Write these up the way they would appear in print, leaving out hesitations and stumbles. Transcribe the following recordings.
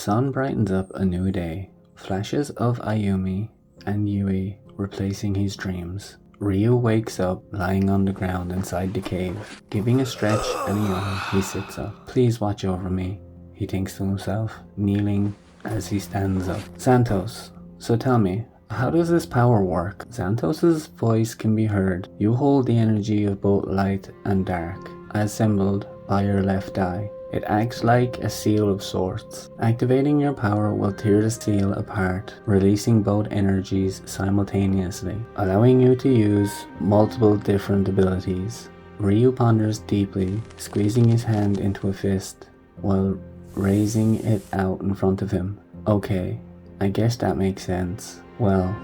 sun brightens up a new day. Flashes of Ayumi and Yui replacing his dreams. Ryu wakes up lying on the ground inside the cave. Giving a stretch and a yawn, he sits up. Please watch over me, he thinks to himself, kneeling as he stands up. Santos, so tell me, how does this power work? Santos's voice can be heard. You hold the energy of both light and dark, as symboled by your left eye. It acts like a seal of sorts. Activating your power will tear the seal apart, releasing both energies simultaneously, allowing you to use multiple different abilities. Ryu ponders deeply, squeezing his hand into a fist while raising it out in front of him. Okay, I guess that makes sense. Well,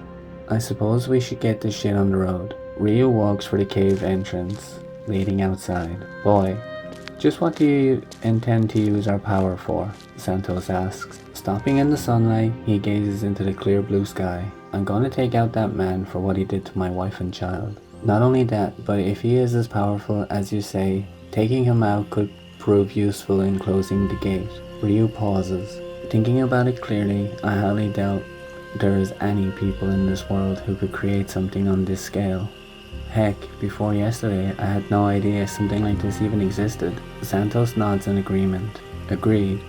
I suppose we should get this shit on the road. Ryu walks for the cave entrance, leading outside. Boy, just what do you intend to use our power for? Santos asks. Stopping in the sunlight, he gazes into the clear blue sky. I'm gonna take out that man for what he did to my wife and child. Not only that, but if he is as powerful as you say, taking him out could prove useful in closing the gate. Ryu pauses. Thinking about it clearly, I highly doubt there is any people in this world who could create something on this scale. Heck, before yesterday, I had no idea something like this even existed. Santos nods in agreement. Agreed.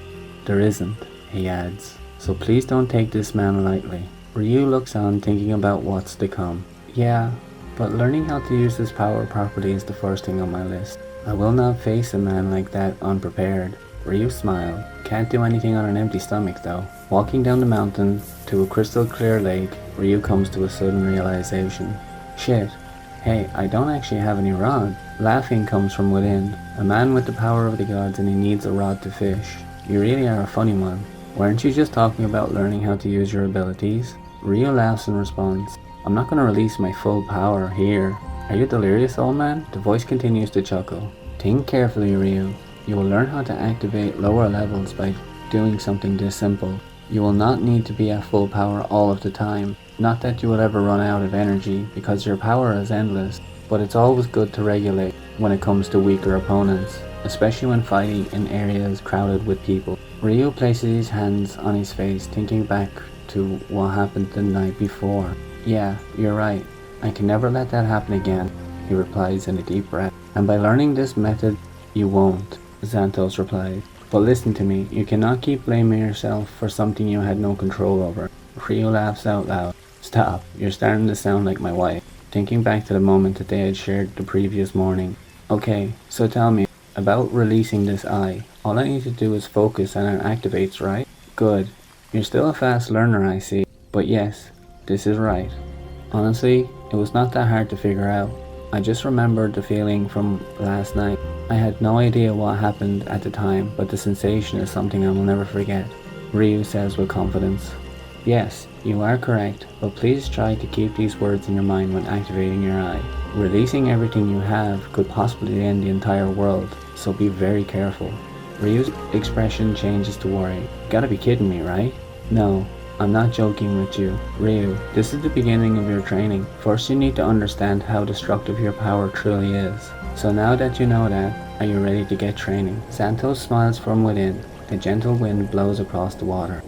There isn't, he adds. So please don't take this man lightly. Ryu looks on, thinking about what's to come. Yeah, but learning how to use this power properly is the first thing on my list. I will not face a man like that unprepared. Ryu smiled. Can't do anything on an empty stomach though. Walking down the mountain to a crystal clear lake, Ryu comes to a sudden realization. Shit. Hey, I don't actually have any rod. Laughing comes from within. A man with the power of the gods and he needs a rod to fish. You really are a funny one. Weren't you just talking about learning how to use your abilities? Ryu laughs in response. I'm not gonna release my full power here. Are you delirious, old man? The voice continues to chuckle. Think carefully, Ryu. You will learn how to activate lower levels by doing something this simple. You will not need to be at full power all of the time. Not that you will ever run out of energy, because your power is endless, but it's always good to regulate when it comes to weaker opponents, especially when fighting in areas crowded with people. Ryu places his hands on his face, thinking back to what happened the night before. Yeah, you're right. I can never let that happen again, he replies in a deep breath. And by learning this method, you won't, Santos replies. But listen to me, you cannot keep blaming yourself for something you had no control over. Ryu laughs out loud. Stop, you're starting to sound like my wife. Thinking back to the moment that they had shared the previous morning. Okay, so tell me, about releasing this eye, all I need to do is focus and it activates, right? Good. You're still a fast learner, I see. But yes, this is right. Honestly, it was not that hard to figure out. I just remembered the feeling from last night. I had no idea what happened at the time, but the sensation is something I will never forget. Ryu says with confidence. Yes, you are correct, but please try to keep these words in your mind when activating your eye. Releasing everything you have could possibly end the entire world, so be very careful. Ryu's expression changes to worry. You gotta be kidding me, right? No, I'm not joking with you. Ryu, this is the beginning of your training. First you need to understand how destructive your power truly is. So now that you know that, are you ready to get training? Santos smiles from within. A gentle wind blows across the water.